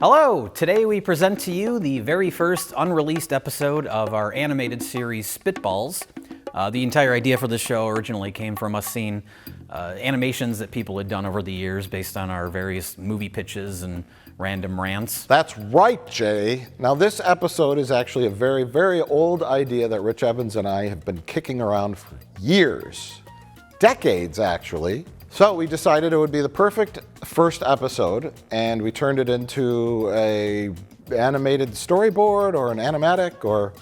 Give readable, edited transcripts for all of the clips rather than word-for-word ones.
Hello! Today we present to you the very first unreleased episode of our animated series Spitballs. The entire idea for this show originally came from us seeing animations that people had done over the years based on our various movie pitches and random rants. That's right, Jay. Now this episode is actually a very, very old idea that Rich Evans and I have been kicking around for years. Decades, actually. So we decided it would be the perfect first episode, and we turned it into a animated storyboard or an animatic or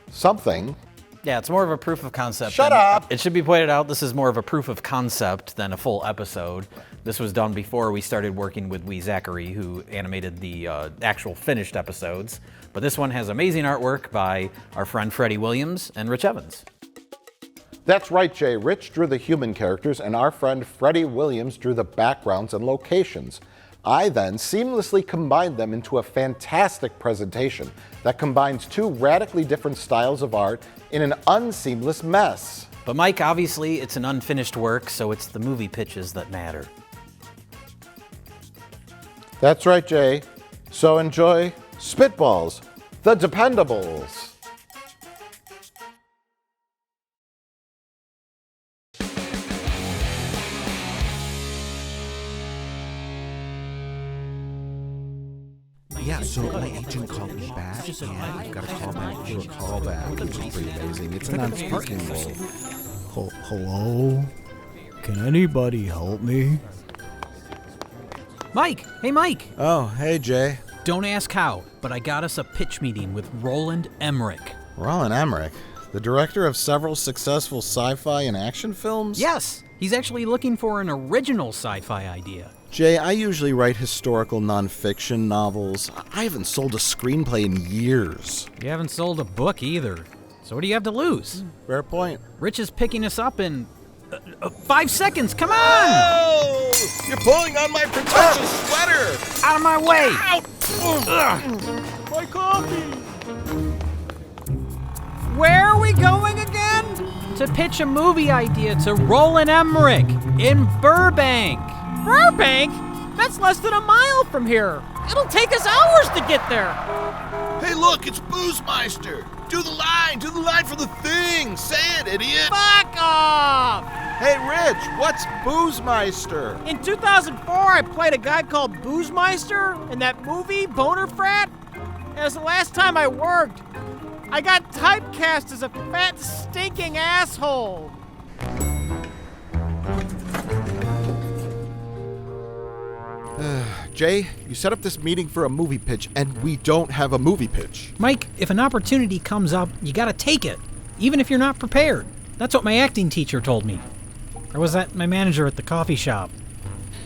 something. Yeah, it's more of a proof of concept. Shut up! It should be pointed out this is more of a proof of concept than a full episode. This was done before we started working with Wee Zachary, who animated the actual finished episodes. But this one has amazing artwork by our friend Freddie Williams and Rich Evans. That's right, Jay. Rich drew the human characters, and our friend Freddie Williams drew the backgrounds and locations. I then seamlessly combined them into a fantastic presentation that combines two radically different styles of art in an unseamless mess. But Mike, obviously it's an unfinished work, so it's the movie pitches that matter. That's right, Jay. So enjoy Spitballs, the Dependables. Yeah, so my agent called me back, and we've got a callback for a callback, which is pretty amazing. It's an unspeakable. Hello? Can anybody help me? Mike! Hey, Mike! Oh, hey, Jay. Don't ask how, but I got us a pitch meeting with Roland Emmerich. Roland Emmerich, the director of several successful sci-fi and action films? Yes! He's actually looking for an original sci-fi idea. Jay, I usually write historical nonfiction novels. I haven't sold a screenplay in years. You haven't sold a book either. So what do you have to lose? Fair point. Rich is picking us up in 5 seconds. Come on! Oh! You're pulling on my pretentious sweater! Out of my way! Out! My coffee! Where are we going again? To pitch a movie idea to Roland Emmerich in Burbank. Burbank? That's less than a mile from here. It'll take us hours to get there. Hey, look, it's Boozemeister! Do the line for the thing! Say it, idiot! Fuck off! Hey, Rich, what's Boozemeister? In 2004, I played a guy called Boozemeister in that movie, Boner Frat. It was the last time I worked. I got typecast as a fat, stinking asshole. Jay, you set up this meeting for a movie pitch, and we don't have a movie pitch. Mike, if an opportunity comes up, you gotta take it, even if you're not prepared. That's what my acting teacher told me. Or was that my manager at the coffee shop?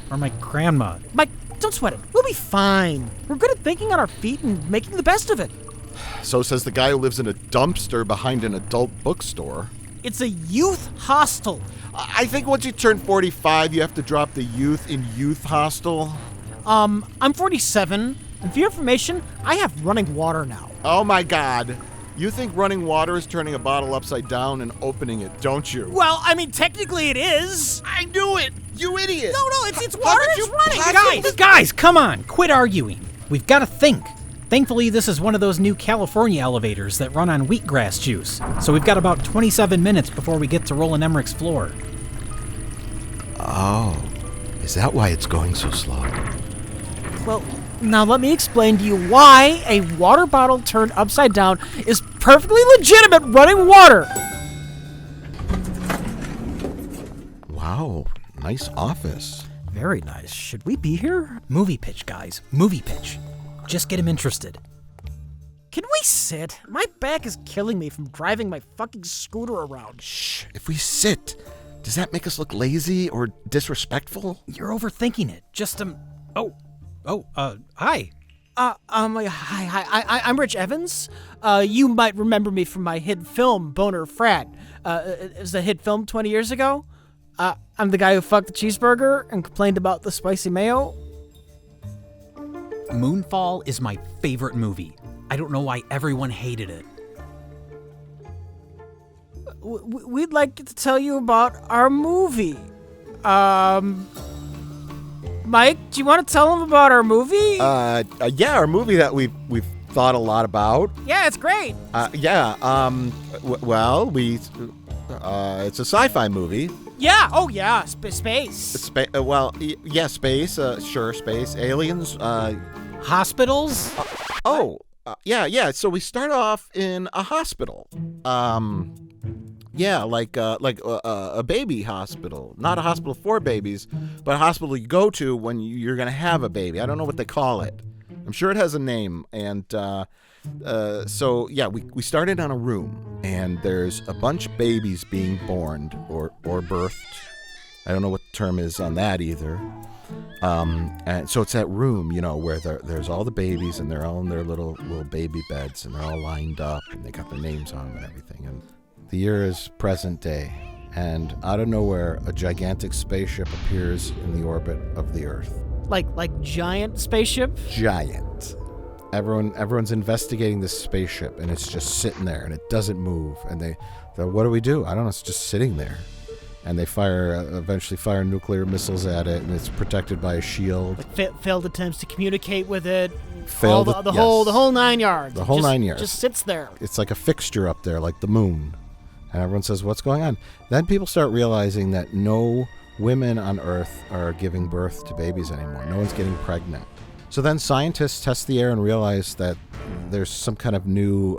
Or my grandma? Mike, don't sweat it. We'll be fine. We're good at thinking on our feet and making the best of it. So says the guy who lives in a dumpster behind an adult bookstore. It's a youth hostel. I think once you turn 45, you have to drop the youth in youth hostel. I'm 47, and for your information, I have running water now. Oh my God. You think running water is turning a bottle upside down and opening it, don't you? Well, I mean, technically it is. I knew it! You idiot! No, it's water, it's running. Guys, Guys, come on, quit arguing. We've got to think. Thankfully, this is one of those new California elevators that run on wheatgrass juice, so we've got about 27 minutes before we get to Roland Emmerich's floor. Oh, is that why it's going so slow? Well, now let me explain to you why a water bottle turned upside down is perfectly legitimate running water. Wow, nice office. Very nice. Should we be here? Movie pitch, guys. Movie pitch. Just get him interested. Can we sit? My back is killing me from driving my fucking scooter around. Shh, if we sit, does that make us look lazy or disrespectful? You're overthinking it. Just, hi. Hi, I'm Rich Evans. You might remember me from my hit film, Boner Frat. It was a hit film 20 years ago. I'm the guy who fucked the cheeseburger and complained about the spicy mayo. Moonfall is my favorite movie. I don't know why everyone hated it. We'd like to tell you about our movie. Mike, do you want to tell them about our movie? Yeah, our movie that we've thought a lot about. Yeah, it's great. It's a sci-fi movie. Yeah. Oh, yeah. Space. Space. Sure, space. Aliens. Hospitals? Yeah. So we start off in a hospital. Like a baby hospital. Not a hospital for babies, but a hospital you go to when you're going to have a baby. I don't know what they call it. I'm sure it has a name. And we started on a room, and there's a bunch of babies being born or birthed. I don't know what the term is on that either. And so it's that room, where there's all the babies, and they're all in their little baby beds, and they're all lined up, and they got their names on them and everything. And the year is present day, and out of nowhere, a gigantic spaceship appears in the orbit of the Earth. Like giant spaceship? Giant. Everyone's investigating this spaceship, and it's just sitting there, and it doesn't move. And they're, what do we do? I don't know. It's just sitting there. And they eventually fire nuclear missiles at it, and it's protected by a shield. Failed attempts to communicate with it. The whole 9 yards. The whole 9 yards. Just sits there. It's like a fixture up there, like the moon. And everyone says, what's going on? Then people start realizing that no women on Earth are giving birth to babies anymore. No one's getting pregnant. So then scientists test the air and realize that there's some kind of new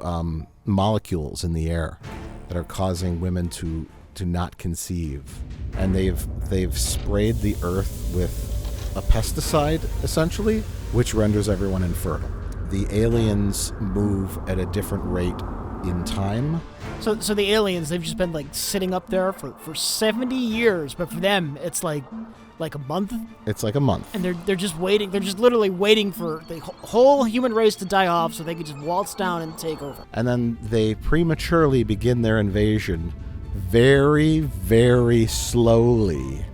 molecules in the air that are causing women to not conceive. And they've sprayed the Earth with a pesticide, essentially, which renders everyone infertile. The aliens move at a different rate in time. So the aliens, they've just been sitting up there for 70 years, but for them it's like a month. It's like a month. And they're just waiting. They're just literally waiting for the whole human race to die off so they can just waltz down and take over. And then they prematurely begin their invasion very, very slowly.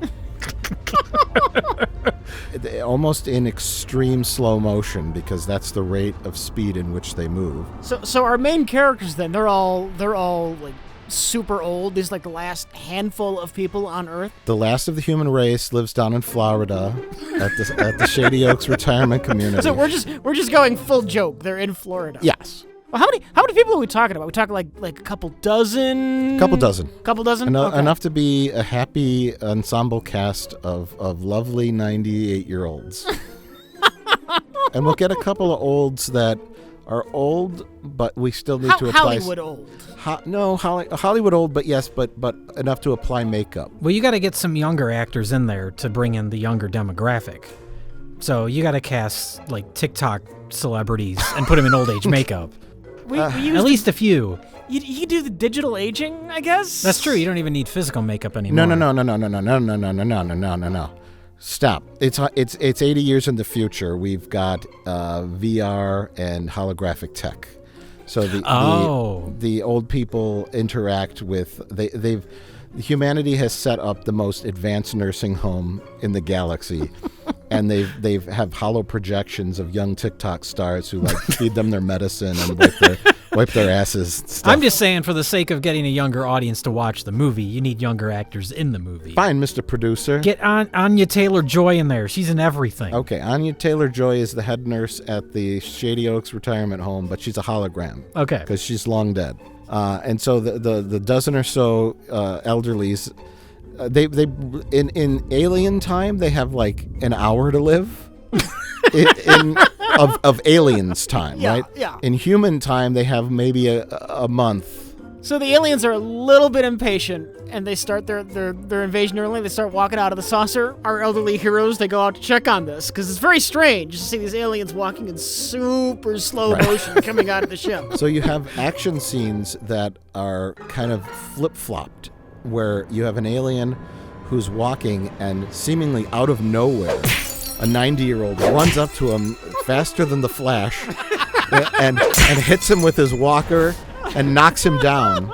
Almost in extreme slow motion, because that's the rate of speed in which they move. So our main characters then, they're all super old. There's the last handful of people on Earth. The last of the human race lives down in Florida at the Shady Oaks retirement community. So we're just going full joke. They're in Florida. Yes. Well, how many people are we talking about? We talking like a couple dozen? Couple dozen. Okay. Enough to be a happy ensemble cast of lovely 98-year-olds. And we'll get a couple of olds that are old, but we still need to apply... Hollywood old. Hollywood old, but yes, but enough to apply makeup. Well, you got to get some younger actors in there to bring in the younger demographic. So you got to cast TikTok celebrities and put them in old age makeup. We At least a few. You do the digital aging, I guess? That's true. You don't even need physical makeup anymore. No. Stop. It's 80 years in the future. We've got VR and holographic tech. So the old people interact with humanity has set up the most advanced nursing home in the galaxy. And they have hollow projections of young TikTok stars who feed them their medicine and wipe their asses. Stuff. I'm just saying, for the sake of getting a younger audience to watch the movie, you need younger actors in the movie. Fine, Mr. Producer. Get Anya Taylor-Joy in there. She's in everything. Okay, Anya Taylor-Joy is the head nurse at the Shady Oaks retirement home, but she's a hologram. Okay. Because she's long dead. And so the dozen or so elderlies. They in alien time they have an hour to live of aliens time, right? Yeah. In human time they have maybe a month. So the aliens are a little bit impatient and they start their invasion early. They start walking out of the saucer. Our elderly heroes, they go out to check on this because it's very strange to see these aliens walking in super slow motion coming out of the ship. So you have action scenes that are kind of flip-flopped, where you have an alien who's walking and seemingly out of nowhere, a 90-year-old runs up to him faster than the Flash and hits him with his walker and knocks him down.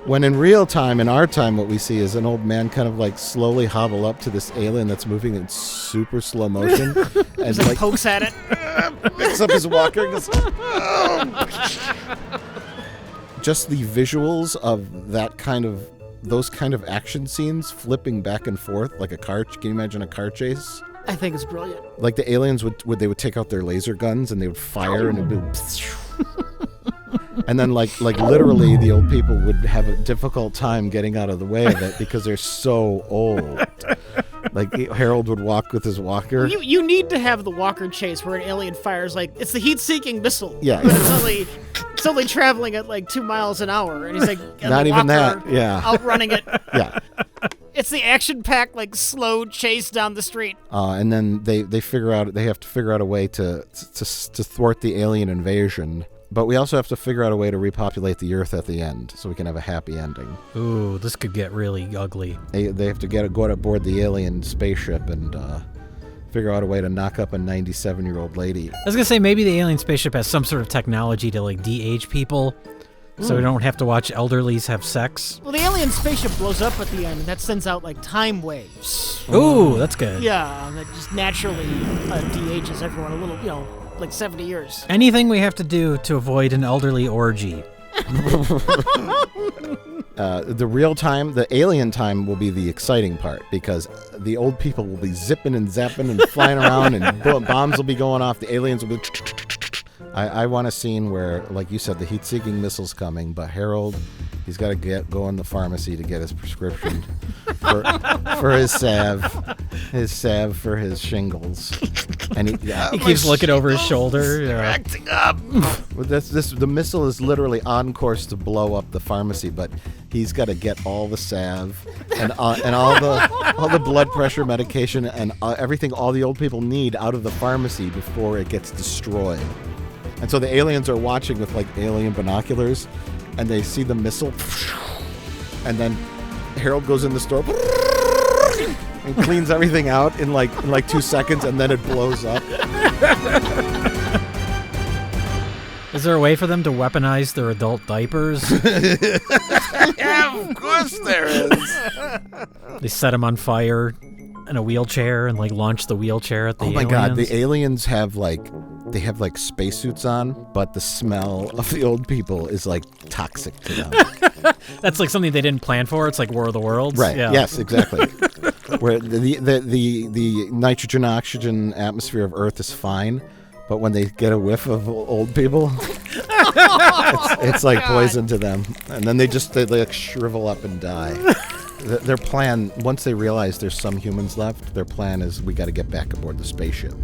When in real time, in our time, what we see is an old man kind of slowly hobble up to this alien that's moving in super slow motion and pokes at it, picks up his walker and goes, just the visuals of those kind of action scenes flipping back and forth like a car. Can you imagine a car chase? I think it's brilliant. Like the aliens would take out their laser guns and they would fire and it'd be and then like literally the old people would have a difficult time getting out of the way of it because they're so old. Like Harold would walk with his walker. You need to have the walker chase where an alien fires like it's the heat-seeking missile. Yeah. But it's only traveling at like 2 miles an hour, and he's like Not even that. Yeah. outrunning it. Yeah. It's the action-packed like slow chase down the street. And then they have to figure out a way to thwart the alien invasion. But we also have to figure out a way to repopulate the Earth at the end, so we can have a happy ending. Ooh, this could get really ugly. They have to go aboard the alien spaceship and figure out a way to knock up a 97-year-old lady. I was gonna say maybe the alien spaceship has some sort of technology to like de-age people, so we don't have to watch elderlies have sex. Well, the alien spaceship blows up at the end, and that sends out like time waves. Ooh, that's good. Yeah, and that just naturally de-ages everyone a little, like 70 years. Anything we have to do to avoid an elderly orgy. The alien time will be the exciting part because the old people will be zipping and zapping and flying around and bombs will be going off. The aliens will be... I want a scene where, like you said, the heat-seeking missile's coming, but Harold, he's got to go in the pharmacy to get his prescription for his salve for his shingles, and he keeps looking over his shoulder. Acting up. The missile is literally on course to blow up the pharmacy, but he's got to get all the salve and all the blood pressure medication and everything all the old people need out of the pharmacy before it gets destroyed. And so the aliens are watching with like alien binoculars, and they see the missile, and then Harold goes in the store and cleans everything out in like 2 seconds, and then it blows up. Is there a way for them to weaponize their adult diapers? Yeah, of course there is. They set them on fire in a wheelchair and like launch the wheelchair at the aliens. Oh my god, the aliens have like spacesuits on, but the smell of the old people is like toxic to them. That's like something they didn't plan for. It's like War of the Worlds. Right. Yeah. Yes, exactly. Where the nitrogen oxygen atmosphere of Earth is fine, but when they get a whiff of old people, it's like poison to them, and then they like shrivel up and die. Their plan, once they realize there's some humans left, their plan is we got to get back aboard the spaceship.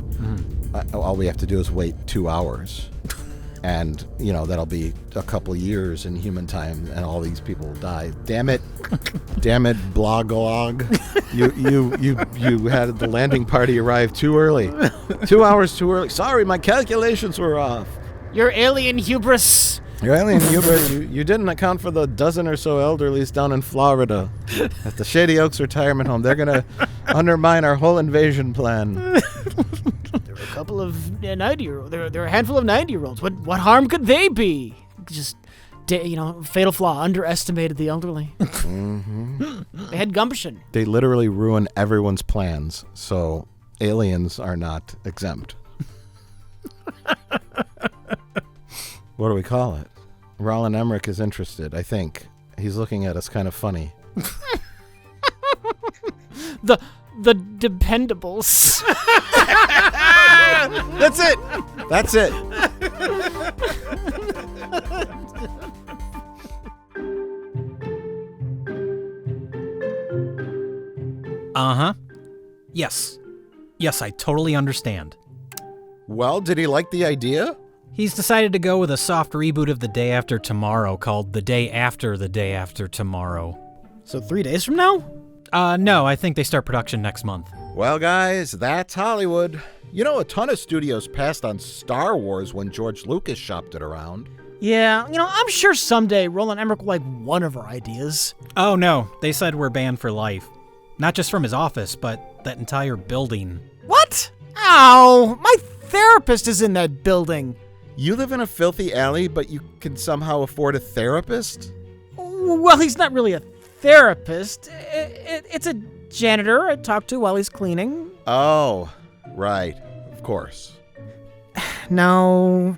All we have to do is wait 2 hours, and that'll be a couple years in human time, and all these people will die. Damn it, Bloglog! You had the landing party arrive too early, 2 hours too early. Sorry, my calculations were off. Your alien hubris. Your alien hubris, you didn't account for the dozen or so elderlies down in Florida at the Shady Oaks retirement home. They're going to undermine our whole invasion plan. There were a couple of 90-year-olds. There are a handful of 90-year-olds. What harm could they be? Just, fatal flaw, underestimated the elderly. They had gumption. They literally ruin everyone's plans, so aliens are not exempt. What do we call it? Roland Emmerich is interested, I think. He's looking at us kind of funny. The Dependables. That's it. That's it. Uh-huh. Yes. Yes, I totally understand. Well, did he like the idea? He's decided to go with a soft reboot of The Day After Tomorrow called The Day After the Day After Tomorrow. So 3 days from now? No, I think they start production next month. Well, guys, that's Hollywood. A ton of studios passed on Star Wars when George Lucas shopped it around. Yeah, I'm sure someday Roland Emmerich will like one of our ideas. Oh no, they said we're banned for life. Not just from his office, but that entire building. What? Ow! My therapist is in that building. You live in a filthy alley, but you can somehow afford a therapist? Well, he's not really a therapist. It's a janitor I talk to while he's cleaning. Oh, right. Of course. No,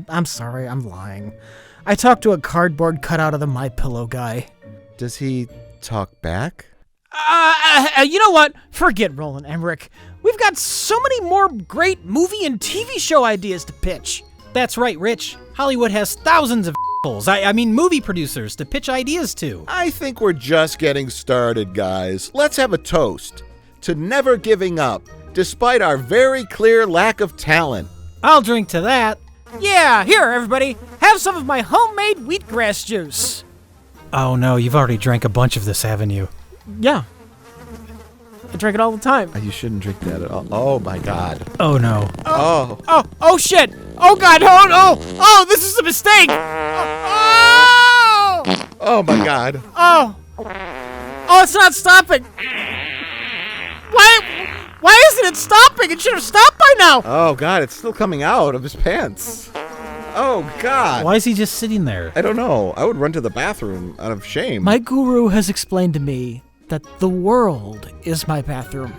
I'm sorry, I'm lying. I talked to a cardboard cutout of the MyPillow guy. Does he talk back? You know what? Forget Roland Emmerich. We've got so many more great movie and TV show ideas to pitch. That's right, Rich. Hollywood has thousands of I mean movie producers to pitch ideas to. I think we're just getting started, guys. Let's have a toast to never giving up, despite our very clear lack of talent. I'll drink to that. Yeah, here, everybody. Have some of my homemade wheatgrass juice. Oh no, you've already drank a bunch of this, haven't you? Yeah. I drink it all the time. You shouldn't drink that at all. Oh, my God. Oh no. Oh. Oh, shit. Oh, God. Oh, no. Oh, this is a mistake. Oh. Oh, my God. Oh. Oh, it's not stopping. Why isn't it stopping? It should have stopped by now. Oh, God, it's still coming out of his pants. Oh, God. Why is he just sitting there? I don't know. I would run to the bathroom out of shame. My guru has explained to me that the world is my bathroom.